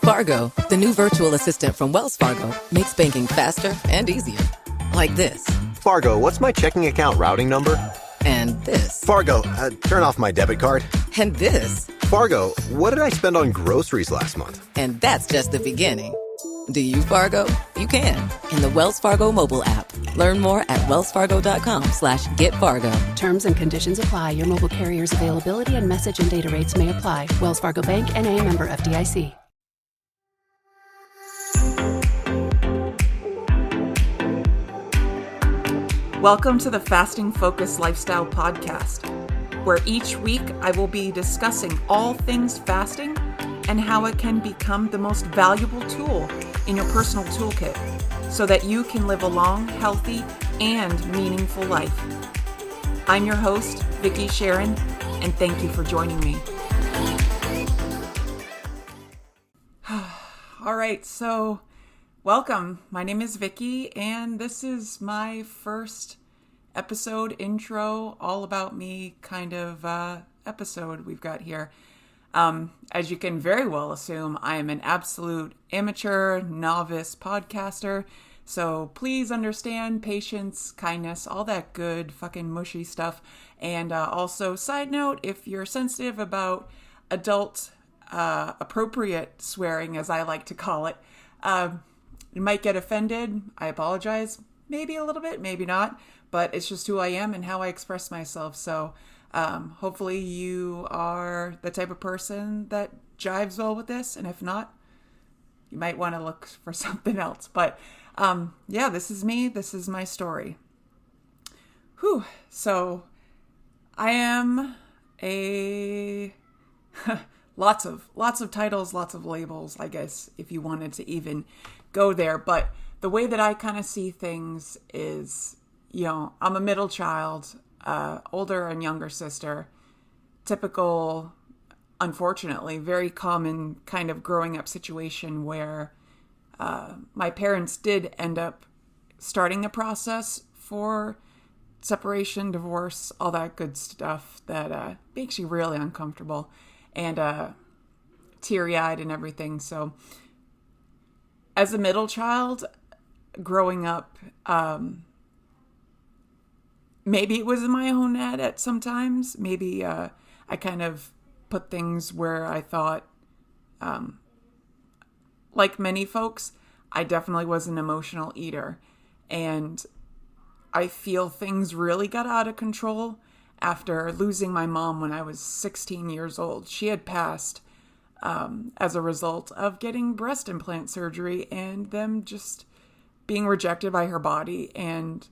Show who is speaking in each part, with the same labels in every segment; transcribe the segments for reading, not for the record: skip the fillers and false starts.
Speaker 1: Fargo, the new virtual assistant from Wells Fargo, makes banking faster and easier. Like this.
Speaker 2: Fargo, what's my checking account routing number?
Speaker 1: And this.
Speaker 2: Fargo, turn off my debit card.
Speaker 1: And this.
Speaker 2: Fargo, what did I spend on groceries last month?
Speaker 1: And that's just the beginning. Do you, Fargo? You can. In the Wells Fargo mobile app. Learn more at wellsfargo.com/getfargo.
Speaker 3: Terms and conditions apply. Your mobile carrier's availability and message and data rates may apply. Wells Fargo Bank, N.A., member FDIC.
Speaker 4: Welcome to the Fasting Focused Lifestyle Podcast, where each week I will be discussing all things fasting and how it can become the most valuable tool in your personal toolkit so that you can live a long, healthy, and meaningful life. I'm your host, Vicki Sharon, and thank you for joining me. All right, so welcome. My name is Vicki, and this is my first episode intro, all about me kind of episode we've got here. As you can very well assume, I am an absolute amateur, novice podcaster, so please understand patience, kindness, all that good fucking mushy stuff. And also, side note, if you're sensitive about adult appropriate swearing, as I like to call it, you might get offended. I apologize. Maybe a little bit, maybe not, but it's just who I am and how I express myself. So hopefully you are the type of person that jives well with this. And if not, you might want to look for something else. But yeah, this is me. This is my story. Whew. So I am a... lots of titles, lots of labels, I guess, if you wanted to even go there. But the way that I kind of see things is, I'm a middle child, older and younger sister, typical, unfortunately, very common kind of growing up situation where my parents did end up starting the process for separation, divorce, all that good stuff that makes you really uncomfortable and teary-eyed and everything. So as a middle child growing up, maybe it was in my own head at sometimes. Maybe I kind of put things where I thought, like many folks, I definitely was an emotional eater. And I feel things really got out of control after losing my mom when I was 16 years old. She had passed as a result of getting breast implant surgery and them just being rejected by her body. And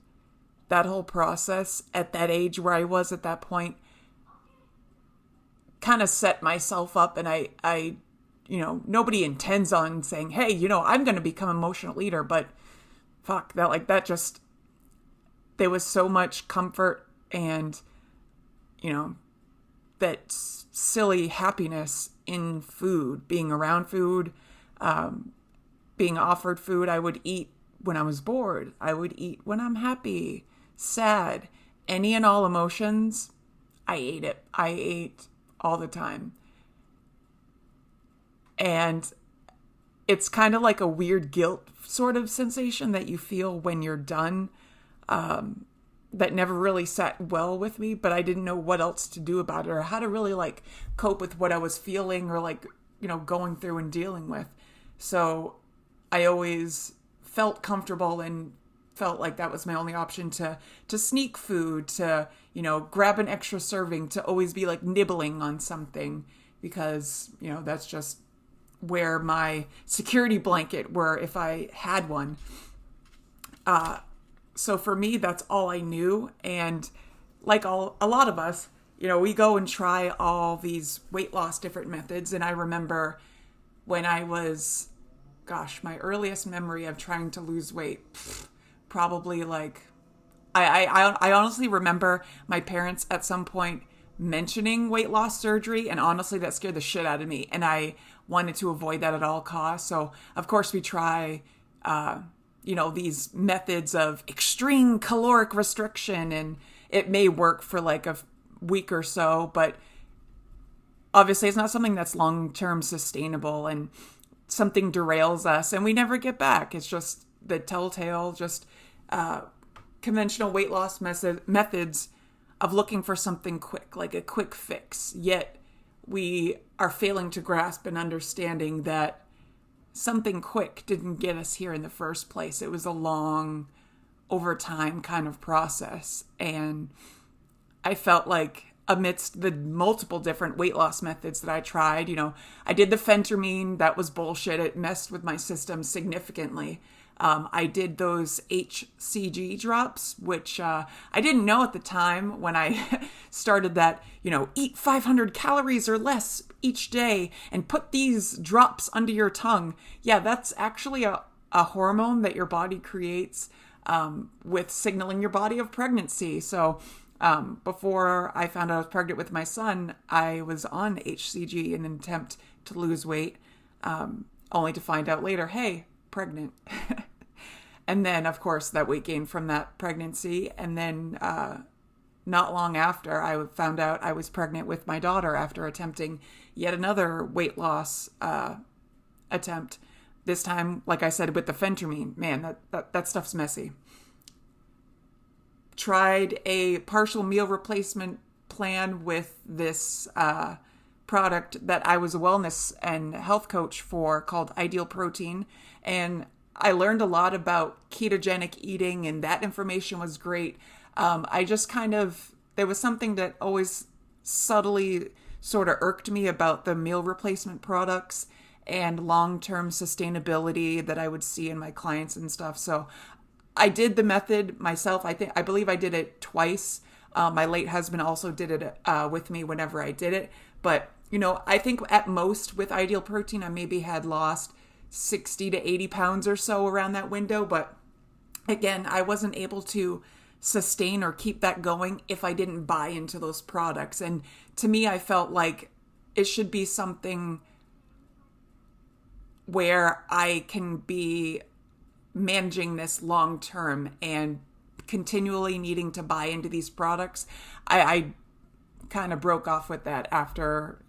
Speaker 4: that whole process at that age where I was at that point kind of set myself up. And I nobody intends on saying, hey, I'm going to become an emotional eater, but fuck that just, there was so much comfort and, that silly happiness in food, being around food, being offered food. I would eat when I was bored. I would eat when I'm happy, sad, any and all emotions. I ate it. I ate all the time. And it's kind of like a weird guilt sort of sensation that you feel when you're done. That never really sat well with me, but I didn't know what else to do about it or how to really cope with what I was feeling or going through and dealing with. So I always felt comfortable and felt like that was my only option to sneak food, to, grab an extra serving, to always be nibbling on something because, that's just where my security blanket were if I had one. So for me, that's all I knew. And a lot of us, we go and try all these weight loss different methods. And I remember when I was, my earliest memory of trying to lose weight, probably I honestly remember my parents at some point mentioning weight loss surgery. And honestly, that scared the shit out of me. And I wanted to avoid that at all costs. So of course we try, these methods of extreme caloric restriction, and it may work for a week or so, but obviously it's not something that's long-term sustainable. And something derails us and we never get back. It's just the telltale, just conventional weight loss methods of looking for something quick, like a quick fix. Yet we are failing to grasp an understanding that something quick didn't get us here in the first place. It was a long, over time kind of process. And I felt like amidst the multiple different weight loss methods that I tried, I did the phentermine. That was bullshit. It messed with my system significantly. I did those HCG drops, which I didn't know at the time when I started that, eat 500 calories or less each day and put these drops under your tongue. Yeah, that's actually a hormone that your body creates with signaling your body of pregnancy. So before I found out I was pregnant with my son, I was on HCG in an attempt to lose weight, only to find out later, hey, pregnant. And then, of course, that weight gain from that pregnancy. And then not long after, I found out I was pregnant with my daughter after attempting yet another weight loss attempt. This time, like I said, with the phentermine. Man, that stuff's messy. Tried a partial meal replacement plan with this product that I was a wellness and health coach for called Ideal Protein. And I learned a lot about ketogenic eating, and that information was great. I just there was something that always subtly sort of irked me about the meal replacement products and long-term sustainability that I would see in my clients and stuff. So I did the method myself. I believe I did it twice. My late husband also did it with me whenever I did it. But, I think at most with Ideal Protein, I maybe had lost 60 to 80 pounds or so around that window. But again, I wasn't able to sustain or keep that going if I didn't buy into those products. And to me, I felt like it should be something where I can be managing this long term and continually needing to buy into these products. I kind of broke off with that after,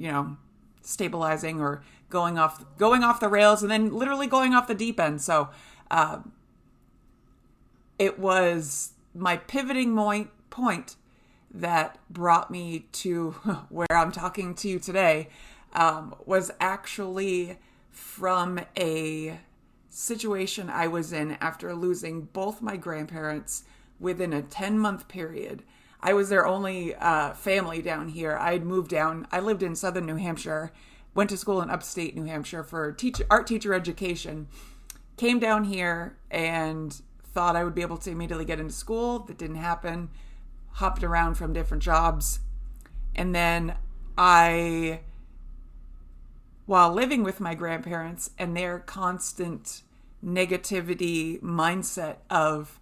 Speaker 4: stabilizing or going off the rails and then literally going off the deep end. So it was my pivoting point that brought me to where I'm talking to you today, was actually from a situation I was in after losing both my grandparents within a 10-month period. I was their only family down here. I'd moved down. I lived in southern New Hampshire, went to school in upstate New Hampshire for art teacher education, came down here and thought I would be able to immediately get into school. That didn't happen. Hopped around from different jobs. And then while living with my grandparents and their constant negativity mindset of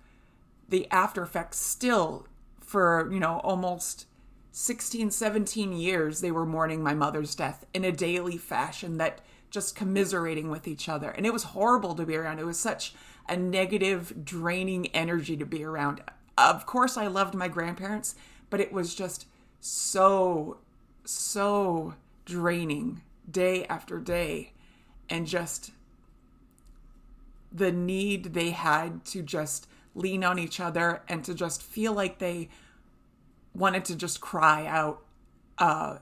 Speaker 4: the after effects still for, almost 16, 17 years, they were mourning my mother's death in a daily fashion, that just commiserating with each other. And it was horrible to be around. It was such a negative, draining energy to be around. Of course, I loved my grandparents, but it was just so draining day after day. And just the need they had to just lean on each other and to just feel like they wanted to just cry out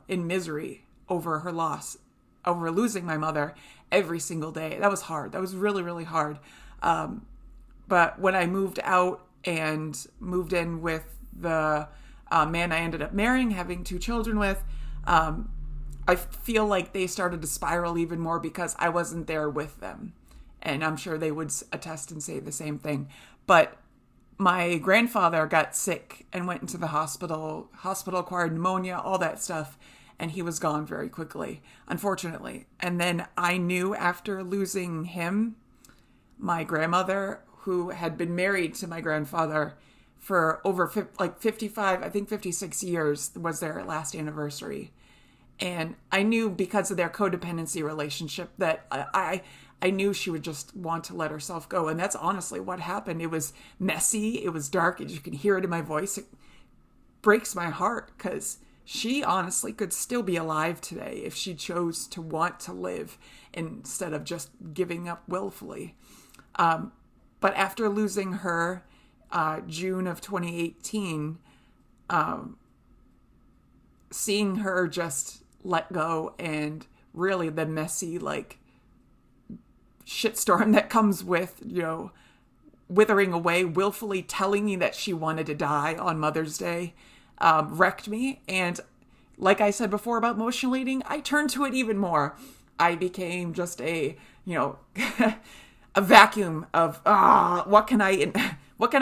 Speaker 4: in misery over her loss, over losing my mother every single day. That was hard. That was really, really hard. But when I moved out and moved in with the man I ended up marrying, having 2 children with, I feel like they started to spiral even more because I wasn't there with them. And I'm sure they would attest and say the same thing. But my grandfather got sick and went into the hospital-acquired pneumonia, all that stuff. And he was gone very quickly, unfortunately. And then I knew after losing him, my grandmother, who had been married to my grandfather for over 55, I think 56 years, was their last anniversary. And I knew because of their codependency relationship that I knew she would just want to let herself go. And that's honestly what happened. It was messy. It was dark. You can hear it in my voice. It breaks my heart because she honestly could still be alive today if she chose to want to live instead of just giving up willfully. But after losing her, June of 2018, seeing her just let go and really the messy, like, shitstorm that comes with, withering away, willfully telling me that she wanted to die on Mother's Day, wrecked me. And like I said before about emotional eating, I turned to it even more. I became just a vacuum of, what can I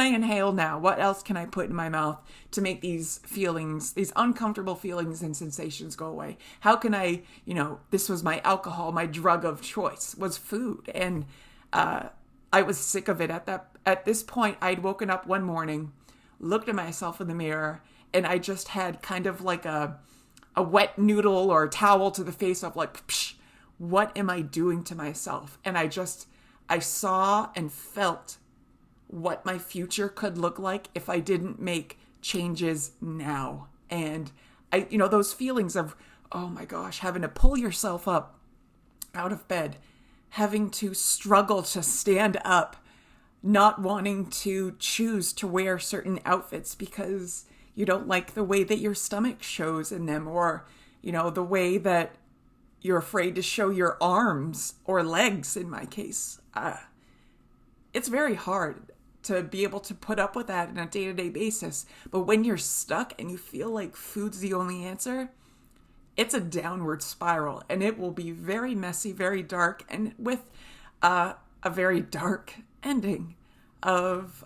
Speaker 4: inhale now? What else can I put in my mouth to make these feelings, these uncomfortable feelings and sensations go away? How can I, this was my alcohol, my drug of choice was food. And I was sick of it. At this point, I'd woken up one morning, looked at myself in the mirror, and I just had kind of like a wet noodle or a towel to the face of like, psh, what am I doing to myself? And I saw and felt what my future could look like if I didn't make changes now. And those feelings of, oh my gosh, having to pull yourself up out of bed, having to struggle to stand up, not wanting to choose to wear certain outfits because you don't like the way that your stomach shows in them, or, the way that you're afraid to show your arms or legs in my case. It's very hard to be able to put up with that on a day-to-day basis. But when you're stuck and you feel like food's the only answer, it's a downward spiral, and it will be very messy, very dark, and with a very dark ending of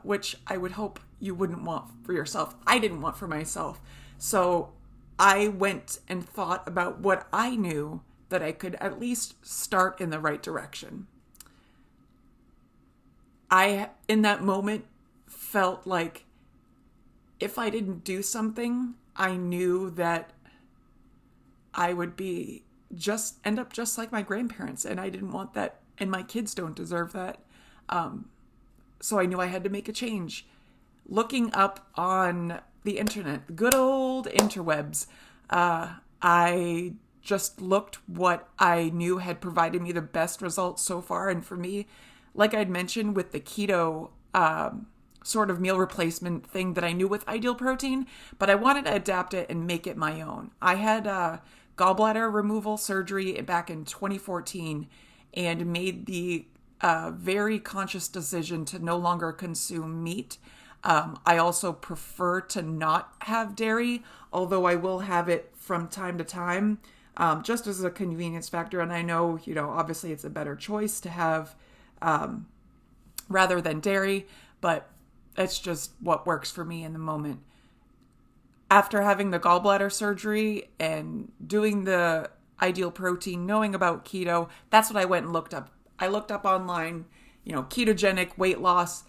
Speaker 4: which I would hope you wouldn't want for yourself. I didn't want for myself. So I went and thought about what I knew that I could at least start in the right direction. I, in that moment, felt like if I didn't do something, I knew that I would end up just like my grandparents, and I didn't want that, and my kids don't deserve that. So I knew I had to make a change. Looking up on the internet, the good old interwebs, I just looked what I knew had provided me the best results so far. And for me, like I'd mentioned with the keto sort of meal replacement thing that I knew with Ideal Protein, but I wanted to adapt it and make it my own. I had gallbladder removal surgery back in 2014 and made the very conscious decision to no longer consume meat. I also prefer to not have dairy, although I will have it from time to time, just as a convenience factor. And I know, obviously it's a better choice to have rather than dairy, but it's just what works for me in the moment. After having the gallbladder surgery and doing the Ideal Protein, knowing about keto, that's what I went and looked up. I looked up online, ketogenic weight loss.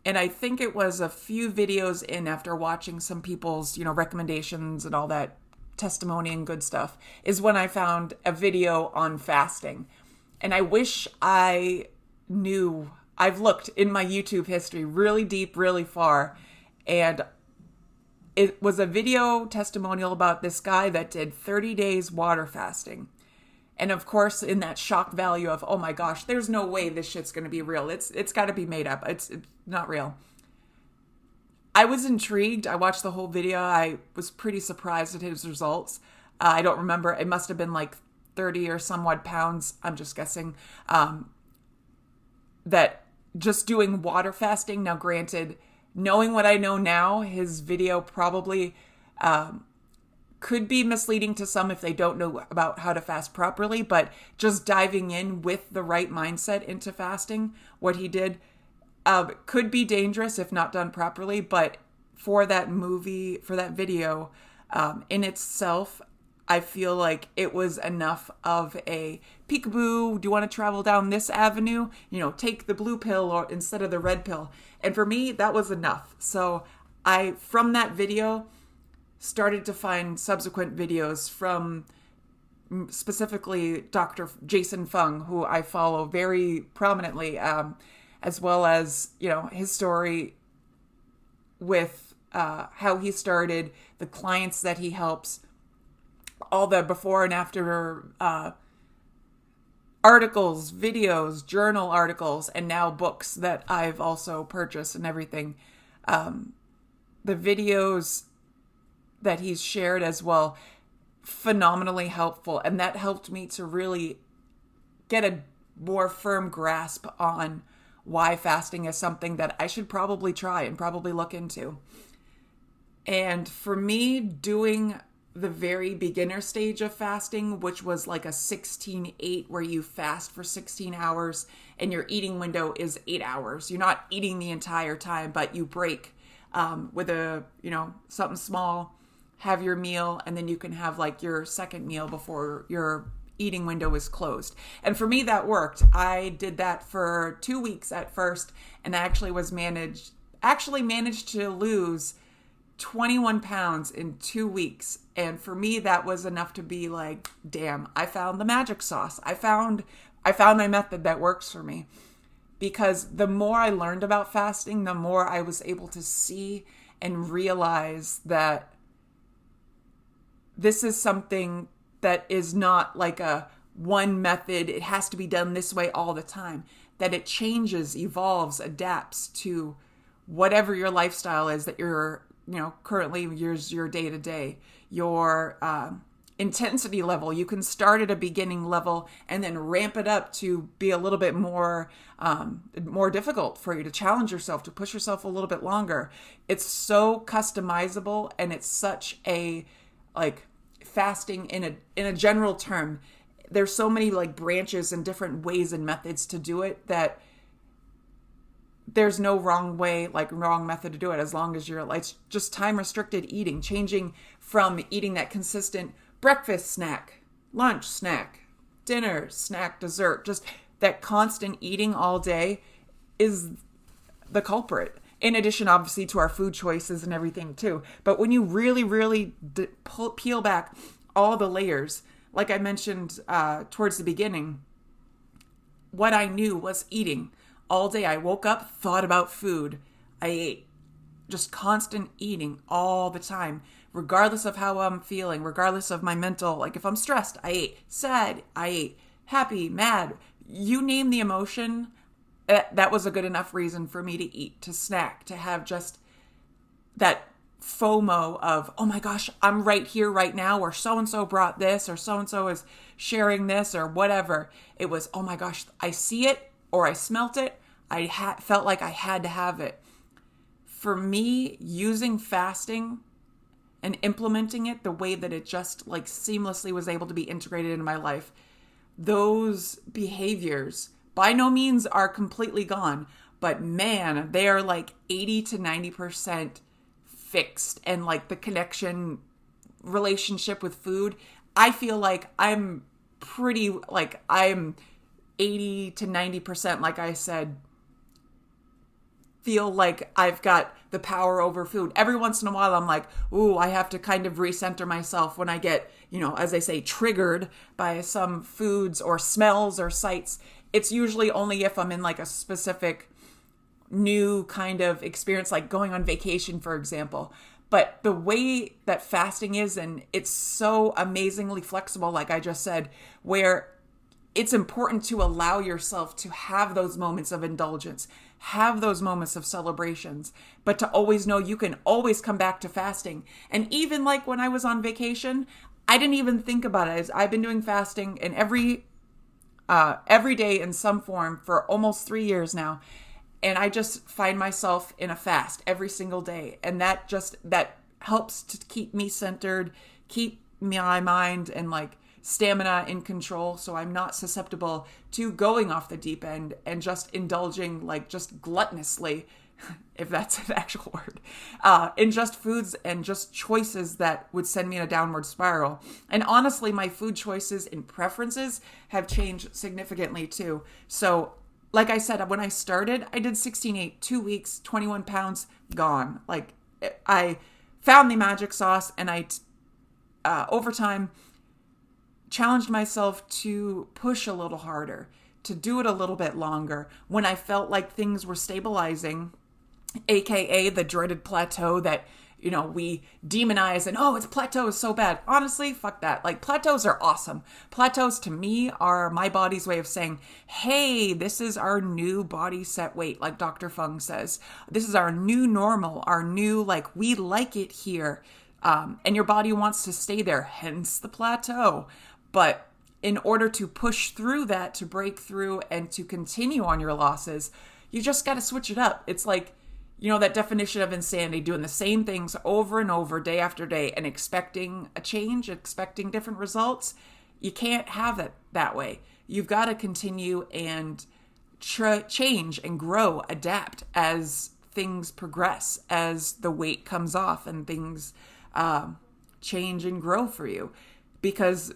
Speaker 4: And I think it was a few videos in after watching some people's, recommendations and all that testimony and good stuff, is when I found a video on fasting. And I wish I knew. I've looked in my YouTube history really deep, really far, and it was a video testimonial about this guy that did 30 days water fasting. And of course, in that shock value of, oh my gosh, there's no way this shit's going to be real. It's got to be made up. It's not real. I was intrigued. I watched the whole video. I was pretty surprised at his results. I don't remember. It must have been like 30 or somewhat pounds. I'm just guessing. That just doing water fasting. Now, granted, knowing what I know now, his video probably could be misleading to some if they don't know about how to fast properly, but just diving in with the right mindset into fasting, what he did could be dangerous if not done properly. But for that video in itself, I feel like it was enough of a peekaboo. Do you want to travel down this avenue? Take the blue pill or instead of the red pill. And for me, that was enough. So from that video, started to find subsequent videos from specifically Dr. Jason Fung, who I follow very prominently, as well as, his story with how he started, the clients that he helps, all the before and after articles, videos, journal articles, and now books that I've also purchased and everything. The videos that he's shared as well, phenomenally helpful. And that helped me to really get a more firm grasp on why fasting is something that I should probably try and probably look into. And for me, doing the very beginner stage of fasting, which was like a 16-8, where you fast for 16 hours and your eating window is 8 hours. You're not eating the entire time, but you break with something small, have your meal, and then you can have like your second meal before your eating window is closed. And for me, that worked. I did that for 2 weeks at first, and I actually managed to lose 21 pounds in 2 weeks. And for me, that was enough to be like, damn, I found the magic sauce. I found my method that works for me. Because the more I learned about fasting, the more I was able to see and realize that this is something that is not like a one method. It has to be done this way all the time. That it changes, evolves, adapts to whatever your lifestyle is that you're, currently your day to day, your intensity level. You can start at a beginning level and then ramp it up to be a little bit more difficult for you, to challenge yourself, to push yourself a little bit longer. It's so customizable, and it's such a fasting in a general term. There's so many branches and different ways and methods to do it that there's no wrong method to do it, as long as you're it's just time restricted eating, changing from eating that consistent breakfast snack, lunch snack, dinner snack, dessert, just that constant eating all day is the culprit. In addition, obviously, to our food choices and everything too. But when you really, really peel back all the layers, like I mentioned towards the beginning, what I knew was eating. All day I woke up, thought about food. I ate. Just constant eating all the time, regardless of how I'm feeling, regardless of my mental. If I'm stressed, I ate. Sad, I ate. Happy, mad. You name the emotion, that was a good enough reason for me to eat, to snack, to have just that FOMO of, oh my gosh, I'm right here right now, or so-and-so brought this, or so-and-so is sharing this, or whatever. It was, oh my gosh, I see it, or I smelt it. I felt like I had to have it. For me, using fasting and implementing it the way that it just seamlessly was able to be integrated into my life, those behaviors by no means are completely gone, but man, they are 80 to 90% fixed. And the connection relationship with food, I feel like I'm pretty, I'm 80 to 90%, like I said, feel like I've got the power over food. Every once in a while, I'm like, ooh, I have to kind of recenter myself when I get, as they say, triggered by some foods or smells or sights. It's usually only if I'm in a specific new kind of experience, like going on vacation, for example. But the way that fasting is, and it's so amazingly flexible, like I just said, where it's important to allow yourself to have those moments of indulgence, have those moments of celebrations, but to always know you can always come back to fasting. And even when I was on vacation, I didn't even think about it. I've been doing fasting in every day in some form for almost 3 years now. And I just find myself in a fast every single day. And that helps to keep me centered, keep my mind and stamina in control, so I'm not susceptible to going off the deep end and just indulging just gluttonously, if that's an actual word, in just foods and just choices that would send me in a downward spiral. And honestly, my food choices and preferences have changed significantly too. So like I said, when I started, I did 16-8, 2 weeks, 21 pounds gone. I found the magic sauce, and I over time challenged myself to push a little harder, to do it a little bit longer. When I felt like things were stabilizing, AKA the dreaded plateau that, we demonize and, oh, it's plateau is so bad. Honestly, fuck that. Like, plateaus are awesome. Plateaus to me are my body's way of saying, hey, this is our new body set weight, like Dr. Fung says. This is our new normal, our new, like, we like it here. And your body wants to stay there, hence the plateau. But in order to push through that, to break through and to continue on your losses, you just got to switch it up. It's like, that definition of insanity, doing the same things over and over, day after day, and expecting a change, expecting different results. You can't have it that way. You've got to continue and change and grow, adapt as things progress, as the weight comes off and things change and grow for you. Because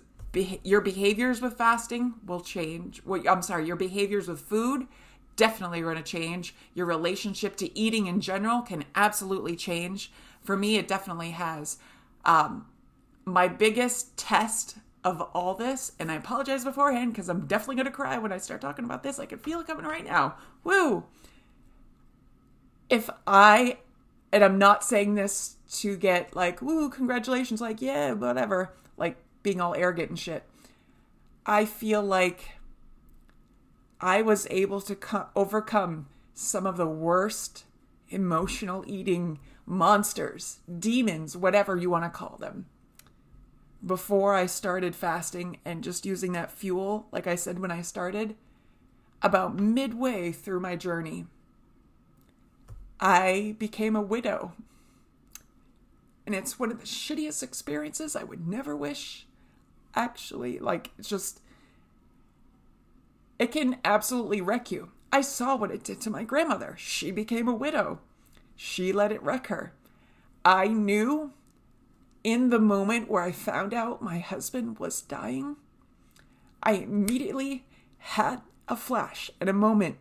Speaker 4: your behaviors with fasting will change. Your behaviors with food definitely are going to change. Your relationship to eating in general can absolutely change. For me, it definitely has. My biggest test of all this, and I apologize beforehand because I'm definitely going to cry when I start talking about this. I can feel it coming right now. Woo! And I'm not saying this to get like, woo, congratulations, like, yeah, whatever, like being all arrogant and shit. I feel like I was able to overcome some of the worst emotional eating monsters, demons, whatever you want to call them, before I started fasting and just using that fuel, like I said when I started. About midway through my journey, I became a widow. And it's one of the shittiest experiences. I would never wish, actually. Like, it's just, it can absolutely wreck you. I saw what it did to my grandmother. She became a widow. She let it wreck her. I knew in the moment where I found out my husband was dying, I immediately had a flash and a moment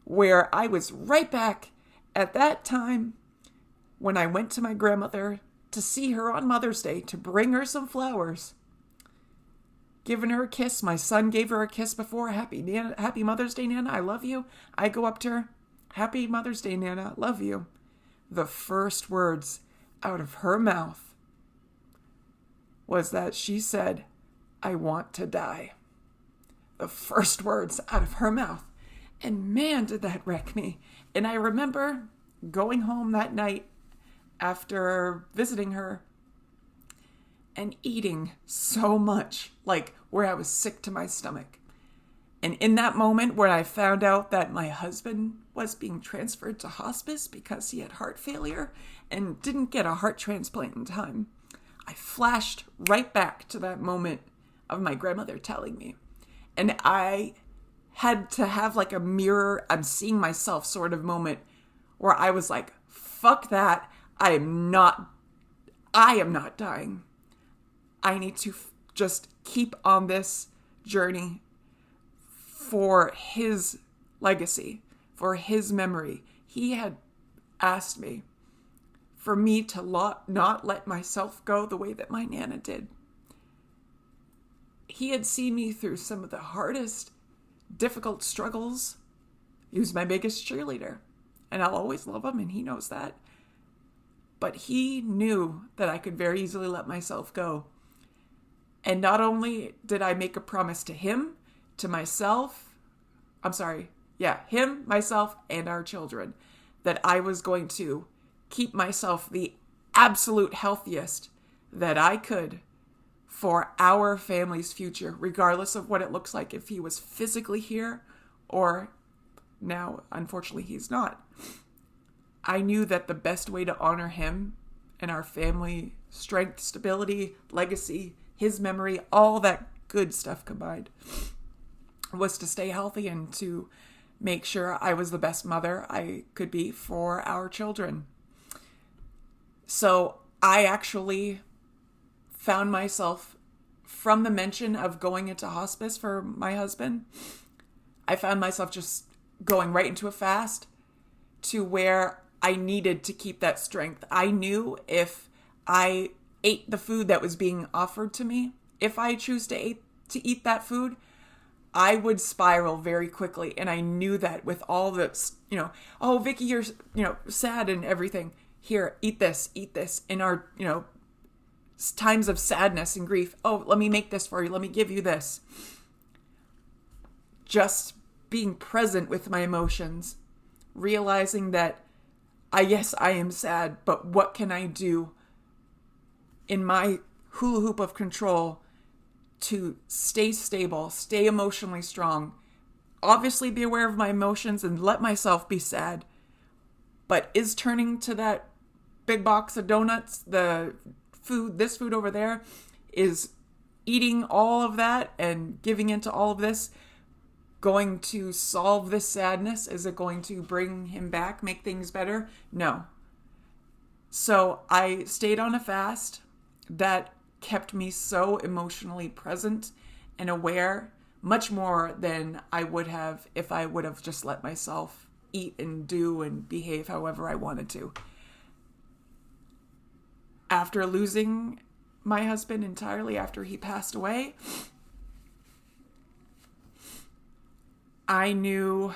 Speaker 4: where I was right back at that time when I went to my grandmother to see her on Mother's Day, to bring her some flowers, giving her a kiss. My son gave her a kiss before. Happy Mother's Day, Nana. I love you. I go up to her. Happy Mother's Day, Nana. Love you. The first words out of her mouth was that she said, I want to die. The first words out of her mouth. And man, did that wreck me. And I remember going home that night after visiting her and eating so much, like where I was sick to my stomach. And in that moment where I found out that my husband was being transferred to hospice because he had heart failure and didn't get a heart transplant in time, I flashed right back to that moment of my grandmother telling me. And I had to have like a mirror, I'm seeing myself sort of moment where I was like, fuck that. I am not dying. I need to just keep on this journey for his legacy, for his memory. He had asked me for me to not let myself go the way that my Nana did. He had seen me through some of the hardest, difficult struggles. He was my biggest cheerleader, and I'll always love him, and he knows that. But he knew that I could very easily let myself go. And not only did I make a promise to him, to myself, him, myself, and our children, that I was going to keep myself the absolute healthiest that I could for our family's future, regardless of what it looks like, if he was physically here or now, unfortunately, he's not. I knew that the best way to honor him and our family strength, stability, legacy, his memory, all that good stuff combined, was to stay healthy and to make sure I was the best mother I could be for our children. So I actually found myself, from the mention of going into hospice for my husband, I found myself just going right into a fast to where I needed to keep that strength. I knew if I ate the food that was being offered to me, if I choose to eat that food, I would spiral very quickly. And I knew that with all this, oh, Vicki, you're, sad and everything. Here, eat this. In our, times of sadness and grief. Oh, let me make this for you. Let me give you this. Just being present with my emotions, realizing that yes, I am sad, but what can I do in my hula hoop of control to stay stable, stay emotionally strong, obviously be aware of my emotions and let myself be sad. But is turning to that big box of donuts, this food over there, is eating all of that and giving into all of this going to solve this sadness? Is it going to bring him back, make things better? No. So I stayed on a fast that kept me so emotionally present and aware, much more than I would have if I would have just let myself eat and do and behave however I wanted to. After losing my husband entirely, after he passed away, I knew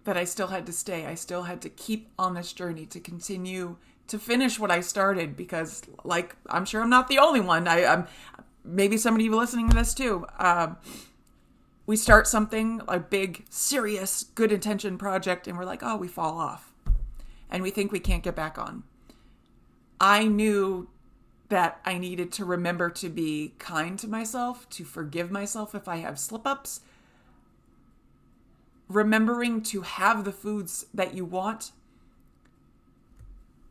Speaker 4: that I still had to stay. I still had to keep on this journey to continue to finish what I started, because, like, I'm sure I'm not the only one. I'm maybe somebody of you listening to this too. We start something, a big, serious, good intention project, and we're like, oh, we fall off. And we think we can't get back on. I knew that I needed to remember to be kind to myself, to forgive myself if I have slip-ups. Remembering to have the foods that you want,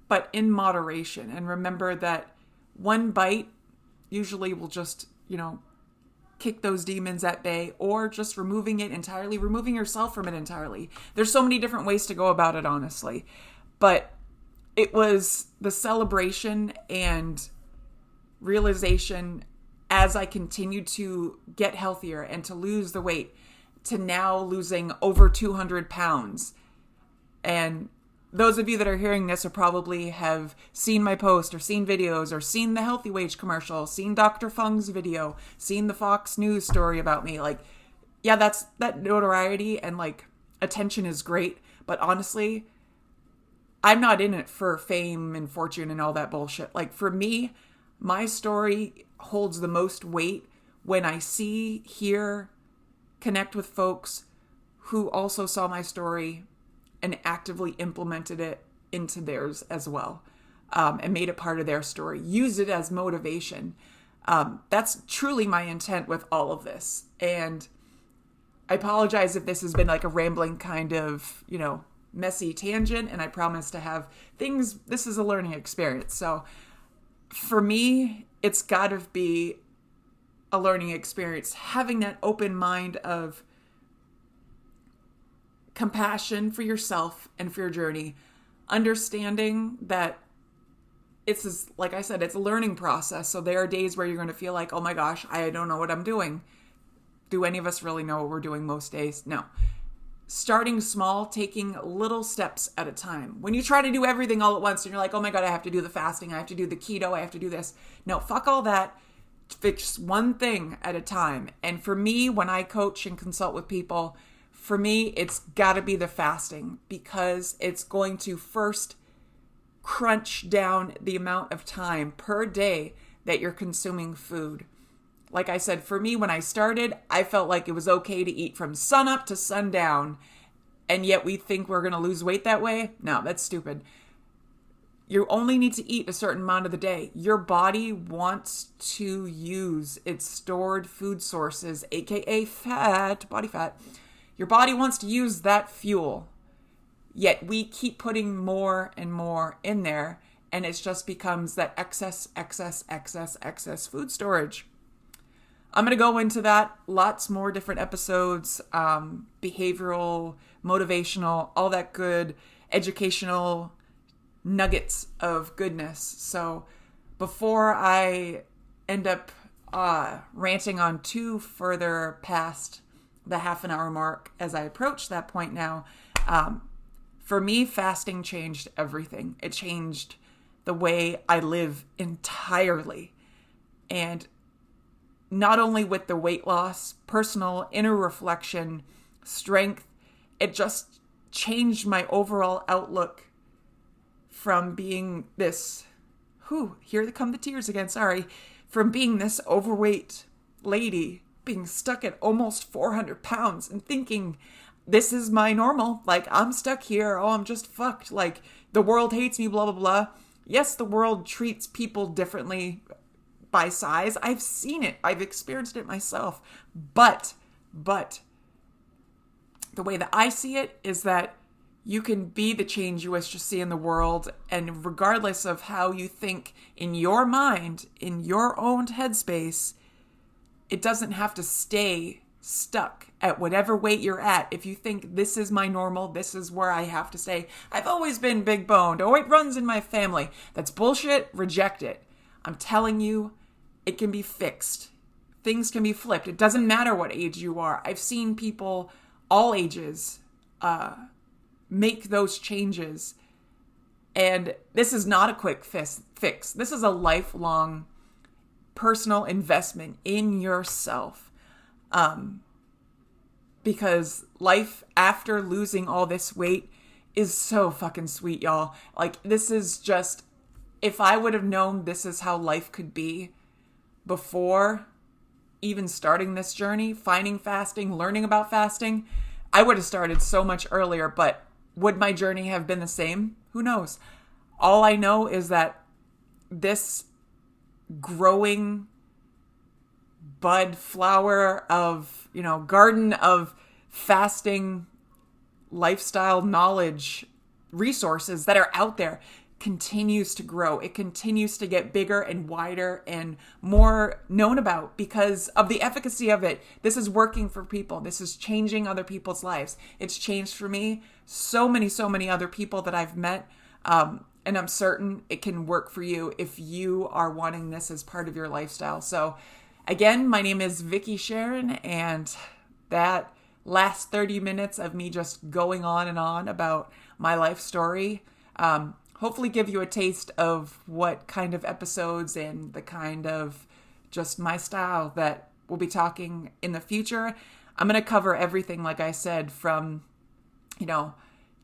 Speaker 4: but in moderation. And remember that one bite usually will just, kick those demons at bay, or just removing it entirely, removing yourself from it entirely. There's so many different ways to go about it, honestly. But it was the celebration and realization as I continued to get healthier and to lose the weight, to now losing over 200 pounds. And those of you that are hearing this will probably have seen my post or seen videos or seen the Healthy Wage commercial, seen Dr. Fung's video, seen the Fox News story about me. Like, yeah, that notoriety and attention is great. But honestly, I'm not in it for fame and fortune and all that bullshit. For me, my story holds the most weight when I see, hear, connect with folks who also saw my story and actively implemented it into theirs as well, and made it part of their story. Use it as motivation. That's truly my intent with all of this. And I apologize if this has been a rambling kind of, messy tangent, and I promise to have things. This is a learning experience. So for me, it's got to be a learning experience, having that open mind of compassion for yourself and for your journey, understanding that it's, like I said, it's a learning process. So there are days where you're going to feel like, oh my gosh, I don't know what I'm doing. Do any of us really know what we're doing most days? No. Starting small, taking little steps at a time. When you try to do everything all at once and you're like, oh my God, I have to do the fasting, I have to do the keto, I have to do this. No, fuck all that. Fix one thing at a time. And for me, when I coach and consult with people, for me, it's got to be the fasting, because it's going to first crunch down the amount of time per day that you're consuming food. Like I said, for me, when I started, I felt like it was okay to eat from sunup to sundown, and yet we think we're going to lose weight that way. No, that's stupid. You only need to eat a certain amount of the day. Your body wants to use its stored food sources, aka fat, body fat. Your body wants to use that fuel. Yet we keep putting more and more in there, and it just becomes that excess food storage. I'm going to go into that. Lots more different episodes, behavioral, motivational, all that good, educational nuggets of goodness. So before I end up ranting on too further past the half an hour mark as I approach that point now, for me, fasting changed everything. It changed the way I live entirely. And not only with the weight loss, personal inner reflection, strength, it just changed my overall outlook from being this, here come the tears again, sorry, from being this overweight lady, being stuck at almost 400 pounds and thinking, this is my normal, like, I'm stuck here, I'm just fucked, like, the world hates me, blah, blah, blah. Yes, the world treats people differently by size. I've seen it. I've experienced it myself. But the way that I see it is that you can be the change you wish to see in the world, and regardless of how you think in your mind, in your own headspace, it doesn't have to stay stuck at whatever weight you're at. If you think this is my normal, this is where I have to stay. I've always been big boned. Oh, it runs in my family. That's bullshit. Reject it. I'm telling you, it can be fixed. Things can be flipped. It doesn't matter what age you are. I've seen people, all ages, make those changes. And this is not a quick fix. This is a lifelong personal investment in yourself. Because life after losing all this weight is so fucking sweet, y'all. Like, this is just, if I would have known this is how life could be before even starting this journey, finding fasting, learning about fasting, I would have started so much earlier. But would my journey have been the same? Who knows? All I know is that this growing bud flower of, garden of fasting lifestyle knowledge resources that are out there continues to grow. It continues to get bigger and wider and more known about because of the efficacy of it. This is working for people. This is changing other people's lives. It's changed for me. So many other people that I've met. And I'm certain it can work for you if you are wanting this as part of your lifestyle. So again, my name is Vicki Sharon, and that last 30 minutes of me just going on and on about my life story, hopefully give you a taste of what kind of episodes and the kind of just my style that we'll be talking in the future. I'm going to cover everything, like I said, from,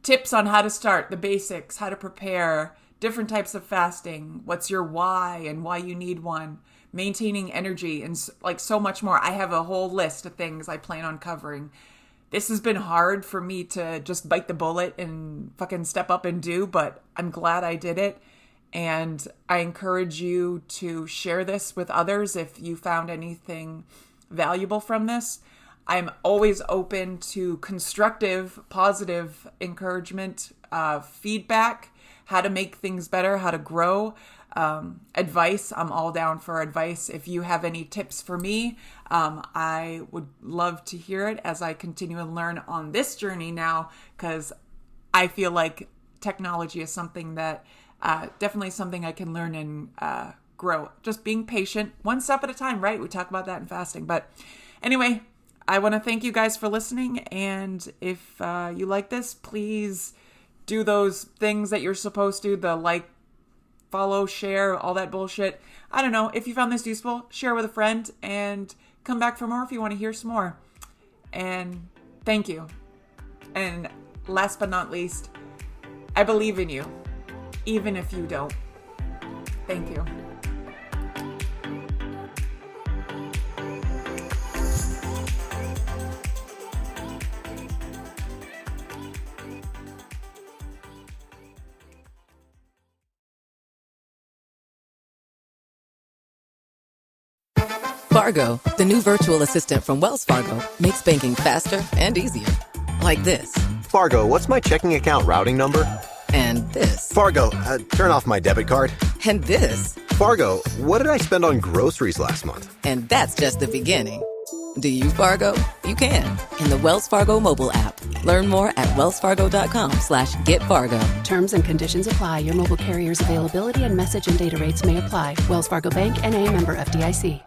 Speaker 4: tips on how to start, the basics, how to prepare, different types of fasting, what's your why and why you need one, maintaining energy, and like so much more. I have a whole list of things I plan on covering. This has been hard for me to just bite the bullet and fucking step up and do, but I'm glad I did it. And I encourage you to share this with others if you found anything valuable from this. I'm always open to constructive, positive encouragement, feedback, how to make things better, how to grow, advice. I'm all down for advice. If you have any tips for me, I would love to hear it as I continue to learn on this journey now, because I feel like technology is something that definitely something I can learn and grow. Just being patient, one step at a time, right? We talk about that in fasting. But anyway, I want to thank you guys for listening. And if you like this, please do those things that you're supposed to, the like, follow, share, all that bullshit. I don't know. If you found this useful, share with a friend and come back for more if you want to hear some more. And thank you. And last but not least, I believe in you, even if you don't. Thank you.
Speaker 1: Fargo, the new virtual assistant from Wells Fargo, makes banking faster and easier. Like this.
Speaker 2: Fargo, what's my checking account routing number?
Speaker 1: And this.
Speaker 2: Fargo, turn off my debit card.
Speaker 1: And this.
Speaker 2: Fargo, what did I spend on groceries last month?
Speaker 1: And that's just the beginning. Do you, Fargo? You can. In the Wells Fargo mobile app. Learn more at wellsfargo.com/getfargo.
Speaker 3: Terms and conditions apply. Your mobile carrier's availability and message and data rates may apply. Wells Fargo Bank, N.A., member FDIC.